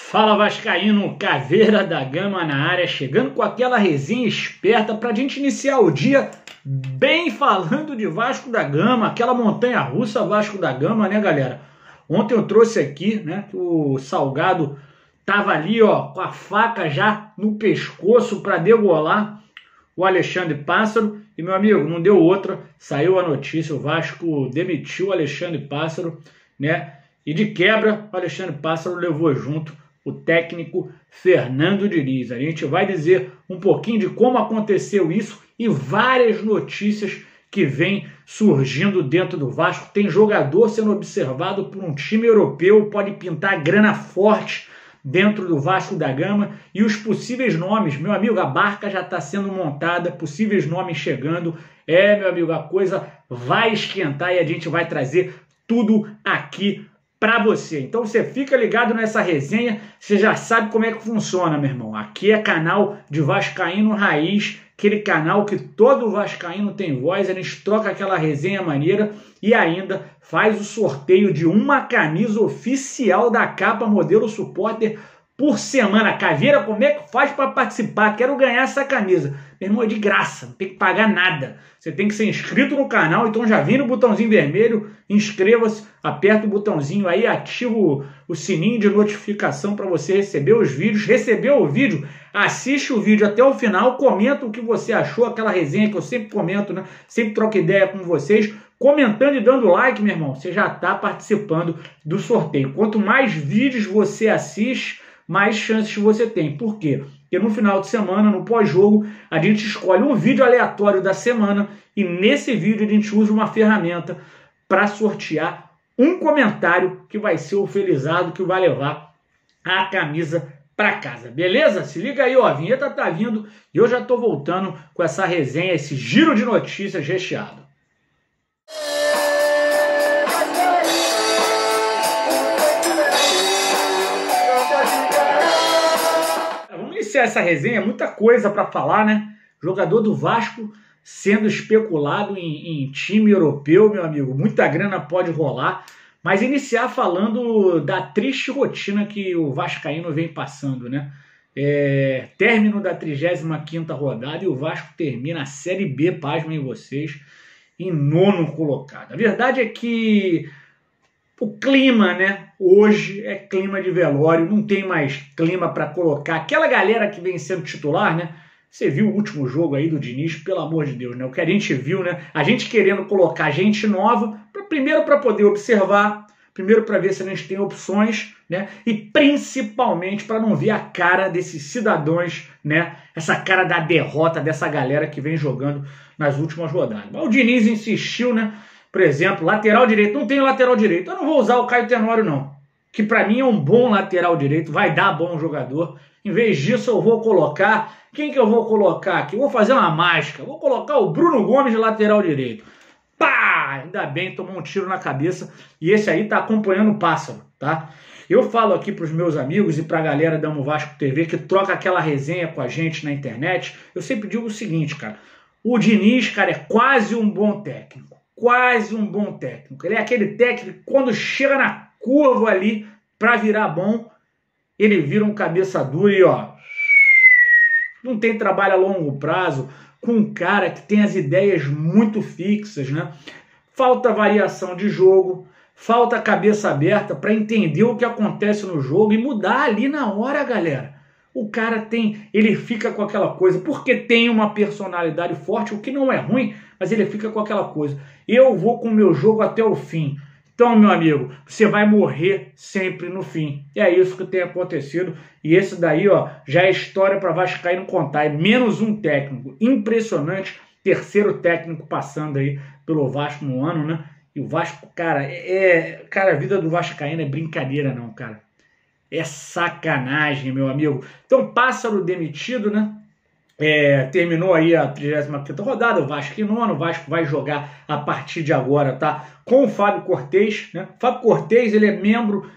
Fala Vascaíno, Caveira da Gama na área, chegando com aquela resenha esperta para a gente iniciar o dia bem falando de Vasco da Gama, aquela montanha-russa Vasco da Gama, né, galera? Ontem eu trouxe aqui, né, que o Salgado tava ali, ó, com a faca já no pescoço para degolar o Alexandre Pássaro. E, meu amigo, não deu outra, saiu a notícia, o Vasco demitiu o Alexandre Pássaro, né? E de quebra, o Alexandre Pássaro levou junto o técnico Fernando Diniz. A gente vai dizer um pouquinho de como aconteceu isso e várias notícias que vêm surgindo dentro do Vasco. Tem jogador sendo observado por um time europeu, pode pintar grana forte dentro do Vasco da Gama, e os possíveis nomes, meu amigo, a barca já está sendo montada, possíveis nomes chegando. Meu amigo, a coisa vai esquentar e a gente vai trazer tudo aqui para você. Então você fica ligado nessa resenha, você já sabe como é que funciona, meu irmão. Aqui é canal de Vascaíno Raiz, aquele canal que todo vascaíno tem voz. A gente troca aquela resenha maneira e ainda faz o sorteio de uma camisa oficial da Capa Modelo Supporter por semana. Caveira, como é que faz para participar? Quero ganhar essa camisa. Meu irmão, é de graça, não tem que pagar nada. Você tem que ser inscrito no canal, então já vem no botãozinho vermelho, inscreva-se, aperta o botãozinho aí, ativa o sininho de notificação para você receber os vídeos. Recebeu o vídeo? Assiste o vídeo até o final, comenta o que você achou, aquela resenha que eu sempre comento, né? Sempre troco ideia com vocês. Comentando e dando like, meu irmão, você já está participando do sorteio. Quanto mais vídeos você assiste, mais chances você tem. Por quê? Porque no final de semana, no pós-jogo, a gente escolhe um vídeo aleatório da semana e nesse vídeo a gente usa uma ferramenta para sortear um comentário que vai ser o felizado que vai levar a camisa para casa. Beleza? Se liga aí, ó, a vinheta tá vindo e eu já tô voltando com essa resenha, esse giro de notícias recheado. Essa resenha, muita coisa para falar, né? Jogador do Vasco sendo especulado em time europeu, meu amigo. Muita grana pode rolar. Mas iniciar falando da triste rotina que o vascaíno vem passando, né? Término da 35ª rodada e o Vasco termina a Série B, pasmem vocês, em 9º colocado. A verdade é que o clima, né? Hoje é clima de velório, não tem mais clima para colocar aquela galera que vem sendo titular, né? Você viu o último jogo aí do Diniz, pelo amor de Deus, né? O que a gente viu, né? A gente querendo colocar gente nova, primeiro para poder observar, primeiro para ver se a gente tem opções, né? E principalmente para não ver a cara desses cidadãos, né? Essa cara da derrota dessa galera que vem jogando nas últimas rodadas. Mas o Diniz insistiu, né? Por exemplo, lateral direito. Não tem lateral direito. Eu não vou usar o Caio Tenório, não. Que para mim é um bom lateral direito. Vai dar bom jogador. Em vez disso, eu vou colocar... Quem que eu vou colocar aqui? Eu vou fazer uma mágica. Vou colocar o Bruno Gomes de lateral direito. Pá! Ainda bem, tomou um tiro na cabeça. E esse aí tá acompanhando o Pássaro, tá? Eu falo aqui pros meus amigos e pra galera da Amo Vasco TV que troca aquela resenha com a gente na internet. Eu sempre digo o seguinte, cara. O Diniz, cara, é quase um bom técnico. Quase um bom técnico. Ele é aquele técnico que quando chega na curva ali para virar bom, ele vira um cabeça dura e ó, não tem trabalho a longo prazo com um cara que tem as ideias muito fixas, né? Falta variação de jogo, falta cabeça aberta para entender o que acontece no jogo e mudar ali na hora, galera. O cara ele fica com aquela coisa, porque tem uma personalidade forte, o que não é ruim, mas ele fica com aquela coisa. Eu vou com o meu jogo até o fim. Então, meu amigo, você vai morrer sempre no fim. E é isso que tem acontecido. E esse daí, ó, já é história para Vascaíno contar. É menos um técnico. Impressionante. Terceiro técnico passando aí pelo Vasco no ano, né? E o Vasco, cara, cara, a vida do Vascaíno é brincadeira não, cara. É sacanagem, meu amigo. Então, Pássaro demitido, né? Terminou aí a 35ª rodada, o Vasco em nono, o Vasco vai jogar a partir de agora, tá? Com o Fábio Cortez, né? Fábio Cortez, ele é membro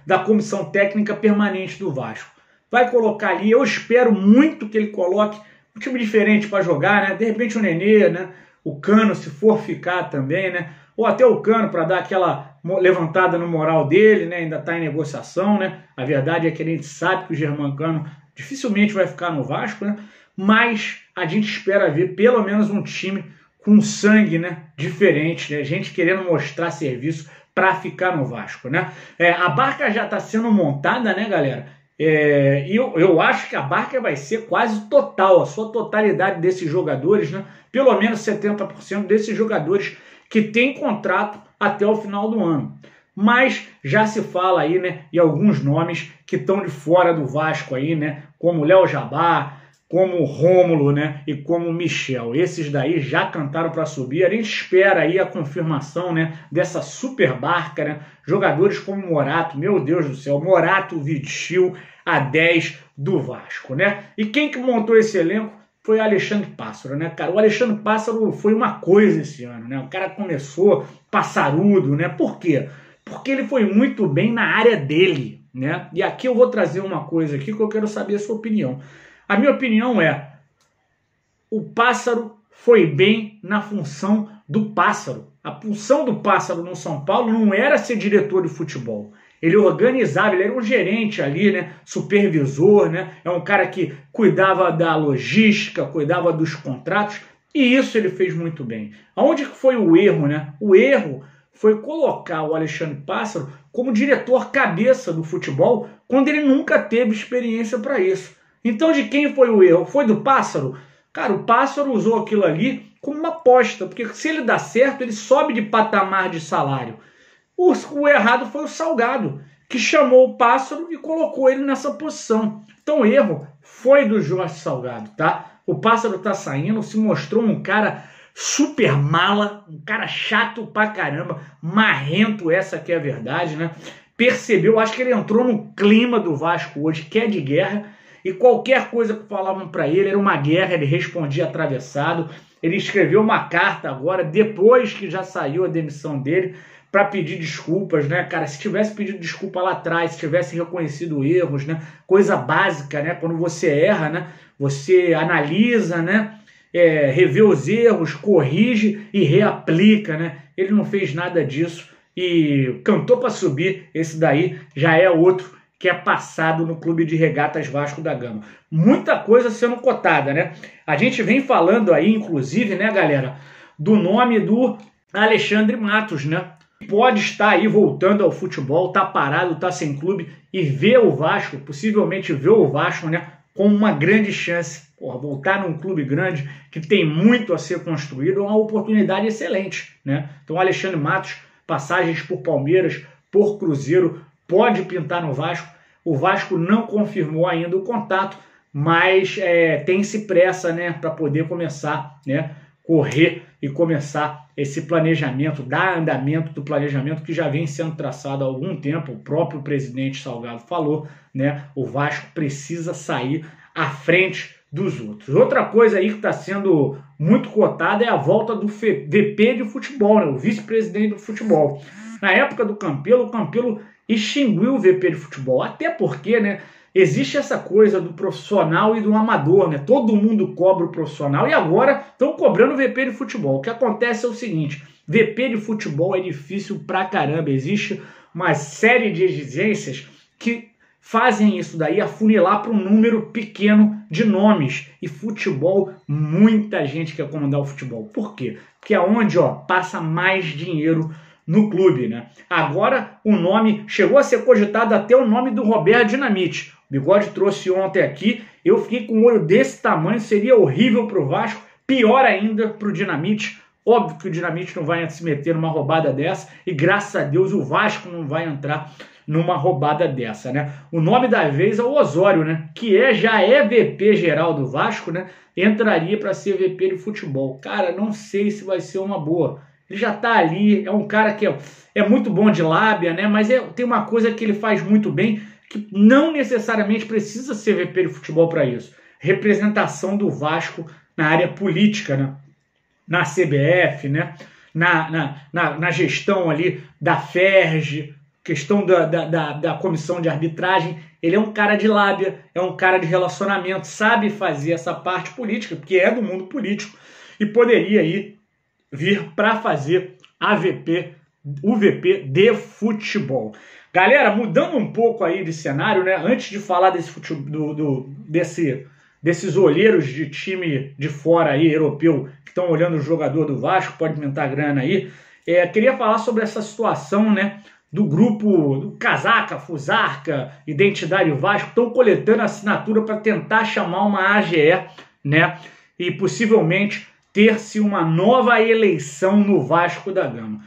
da comissão técnica permanente do Vasco. Vai colocar ali, eu espero muito que ele coloque um time diferente para jogar, né? De repente o Nenê, né? O Cano, se for ficar também, né? ou até o Cano para dar aquela levantada no moral dele, né? Ainda está em negociação, né? A verdade é que a gente sabe que o Germancano dificilmente vai ficar no Vasco, né? Mas a gente espera ver pelo menos um time com sangue, né, diferente, né? Gente querendo mostrar serviço para ficar no Vasco, né? A barca já está sendo montada, né, galera? E eu acho que a barca vai ser quase total, a sua totalidade desses jogadores, né? Pelo menos 70% desses jogadores que têm contrato até o final do ano. Mas já se fala aí, né, em alguns nomes que estão de fora do Vasco aí, né? Como Léo Jabá, como Rômulo, né, e como Michel. Esses daí já cantaram para subir. A gente espera aí a confirmação, né, dessa super barca, né? Jogadores como Morato, meu Deus do céu, Morato vestiu a 10 do Vasco, né? E quem que montou esse elenco foi o Alexandre Pássaro, né, cara? O Alexandre Pássaro foi uma coisa esse ano, né? O cara começou passarudo, né? Por quê? Porque ele foi muito bem na área dele, né? E aqui eu vou trazer uma coisa aqui que eu quero saber a sua opinião. A minha opinião é, o Pássaro foi bem na função do Pássaro. A função do Pássaro no São Paulo não era ser diretor de futebol. Ele organizava, ele era um gerente ali, né, supervisor, né, é um cara que cuidava da logística, cuidava dos contratos, e isso ele fez muito bem. Aonde foi o erro, né? O erro foi colocar o Alexandre Pássaro como diretor cabeça do futebol, quando ele nunca teve experiência para isso. Então, de quem foi o erro? Foi do Pássaro? Cara, o Pássaro usou aquilo ali como uma aposta, porque se ele dá certo, ele sobe de patamar de salário. O errado foi o Salgado, que chamou o Pássaro e colocou ele nessa posição. Então, o erro foi do Jorge Salgado, tá? O Pássaro tá saindo, se mostrou um cara super mala, um cara chato pra caramba, marrento, essa que é a verdade, né? Percebeu, acho que ele entrou no clima do Vasco hoje, que é de guerra, e qualquer coisa que falavam para ele era uma guerra, ele respondia atravessado. Ele escreveu uma carta agora, depois que já saiu a demissão dele, para pedir desculpas, né, cara? Se tivesse pedido desculpa lá atrás, se tivesse reconhecido erros, né? Coisa básica, né? Quando você erra, né? Você analisa, né? Revê os erros, corrige e reaplica, né? Ele não fez nada disso e cantou para subir. Esse daí já é outro que é passado no Clube de Regatas Vasco da Gama. Muita coisa sendo cotada, né? A gente vem falando aí, inclusive, né, galera, do nome do Alexandre Matos, né? Pode estar aí voltando ao futebol, tá parado, tá sem clube e vê o Vasco, possivelmente vê o Vasco, né, com uma grande chance. Porra, voltar num clube grande que tem muito a ser construído é uma oportunidade excelente, né? Então, Alexandre Matos, passagens por Palmeiras, por Cruzeiro, pode pintar no Vasco. O Vasco não confirmou ainda o contato, mas tem-se pressa, né, para poder começar, né, correr e começar esse planejamento, dar andamento do planejamento que já vem sendo traçado há algum tempo. O próprio presidente Salgado falou, né, o Vasco precisa sair à frente dos outros. Outra coisa aí que está sendo muito cotada é a volta do VP de futebol, né, o vice-presidente do futebol. Na época do Campelo, o Campelo extinguiu o VP de futebol, até porque, né, existe essa coisa do profissional e do amador, né? Todo mundo cobra o profissional e agora estão cobrando o VP de futebol. O que acontece é o seguinte, VP de futebol é difícil pra caramba, existe uma série de exigências que fazem isso daí afunilar para um número pequeno de nomes. E futebol, muita gente quer comandar o futebol. Por quê? Porque é onde, ó, passa mais dinheiro no clube, né? Agora o nome chegou a ser cogitado até o nome do Roberto Dinamite. O Bigode trouxe ontem aqui, eu fiquei com um olho desse tamanho, seria horrível para o Vasco, pior ainda para o Dinamite. Óbvio que o Dinamite não vai se meter numa roubada dessa e graças a Deus o Vasco não vai entrar numa roubada dessa, né? O nome da vez é o Osório, né? Que já é VP geral do Vasco, né? Entraria para ser VP de futebol. Cara, não sei se vai ser uma boa. Ele já está ali, é um cara que é muito bom de lábia, né? Mas tem uma coisa que ele faz muito bem, que não necessariamente precisa ser VP de futebol para isso. Representação do Vasco na área política, né? Na CBF, né? Na gestão ali da FERJ, questão da comissão de arbitragem. Ele é um cara de lábia, é um cara de relacionamento, sabe fazer essa parte política, porque é do mundo político, e poderia aí vir para fazer UVP de futebol. Galera, mudando um pouco aí de cenário, né? Antes de falar desses olheiros de time de fora aí, europeu, que estão olhando o jogador do Vasco, pode aumentar a grana aí, queria falar sobre essa situação, né? Do grupo do Casaca, Fusarca, Identidade Vasco, estão coletando assinatura para tentar chamar uma AGE, né? E possivelmente ter-se uma nova eleição no Vasco da Gama.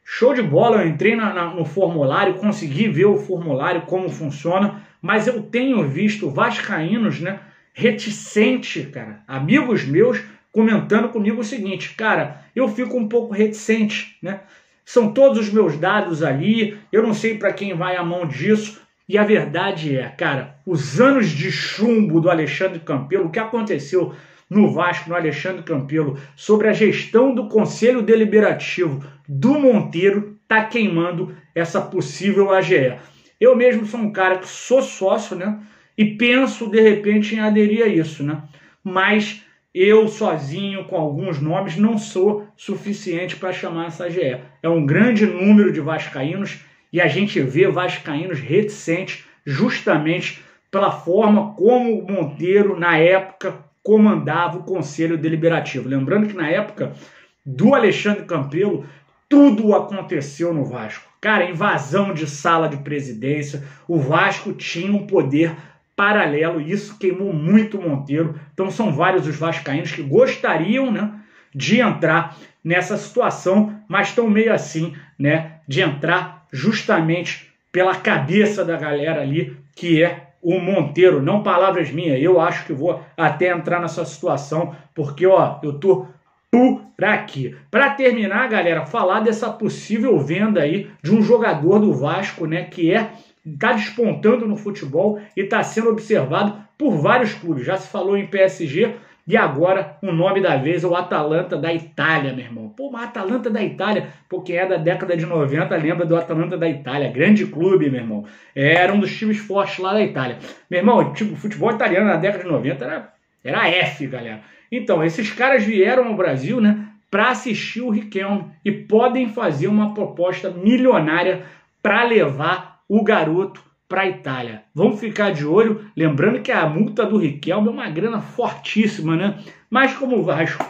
Show de bola, eu entrei no formulário, consegui ver o formulário, como funciona, mas eu tenho visto vascaínos, né, reticente, cara, amigos meus comentando comigo o seguinte: cara, eu fico um pouco reticente, né? São todos os meus dados ali, eu não sei para quem vai a mão disso. E a verdade é, cara, os anos de chumbo do Alexandre Campelo, o que aconteceu no Vasco, no Alexandre Campelo, sobre a gestão do Conselho Deliberativo do Monteiro, tá queimando essa possível AGE. Eu mesmo sou um cara que sou sócio, né? E penso, de repente, em aderir a isso, né? Mas eu sozinho, com alguns nomes, não sou suficiente para chamar essa AGE. É um grande número de vascaínos e a gente vê vascaínos reticentes justamente pela forma como o Monteiro, na época, comandava o Conselho Deliberativo. Lembrando que na época do Alexandre Campelo, tudo aconteceu no Vasco. Cara, invasão de sala de presidência, o Vasco tinha um poder paralelo, e isso queimou muito o Monteiro. Então são vários os vascaínos que gostariam, né, de entrar nessa situação, mas estão meio assim, né, de entrar justamente pela cabeça da galera ali, que é o Monteiro. Não palavras minhas, eu acho que vou até entrar nessa situação, porque, ó, eu tô por aqui. Para terminar, galera, falar dessa possível venda aí de um jogador do Vasco, né, que tá despontando no futebol e está sendo observado por vários clubes. Já se falou em PSG e agora o nome da vez é o Atalanta da Itália, meu irmão. Pô, mas Atalanta da Itália, pô, quem é da década de 90 lembra do Atalanta da Itália. Grande clube, meu irmão. Era um dos times fortes lá da Itália. Meu irmão, tipo, o futebol italiano na década de 90 era F, galera. Então, esses caras vieram ao Brasil, né, para assistir o Riquelme e podem fazer uma proposta milionária para levar o garoto para a Itália. Vamos ficar de olho, lembrando que a multa do Riquelme é uma grana fortíssima, né? Mas como o Vasco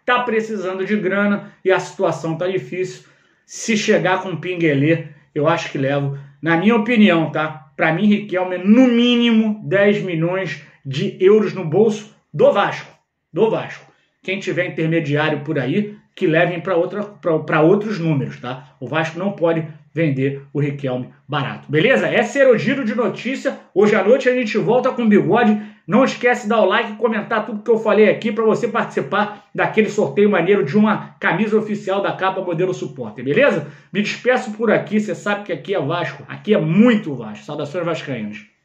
tá precisando de grana e a situação tá difícil, se chegar com pinguelê, eu acho que levo, na minha opinião, tá? Para mim, Riquelme é no mínimo 10 milhões de euros no bolso do Vasco. Do Vasco. Quem tiver intermediário por aí, que levem para outros números, tá? O Vasco não pode vender o Riquelme barato. Beleza? Esse era o giro de notícia. Hoje à noite a gente volta com o Bigode. Não esquece de dar o like e comentar tudo que eu falei aqui para você participar daquele sorteio maneiro de uma camisa oficial da Capa Modelo Supporter. Beleza? Me despeço por aqui. Você sabe que aqui é Vasco. Aqui é muito Vasco. Saudações vascaínos.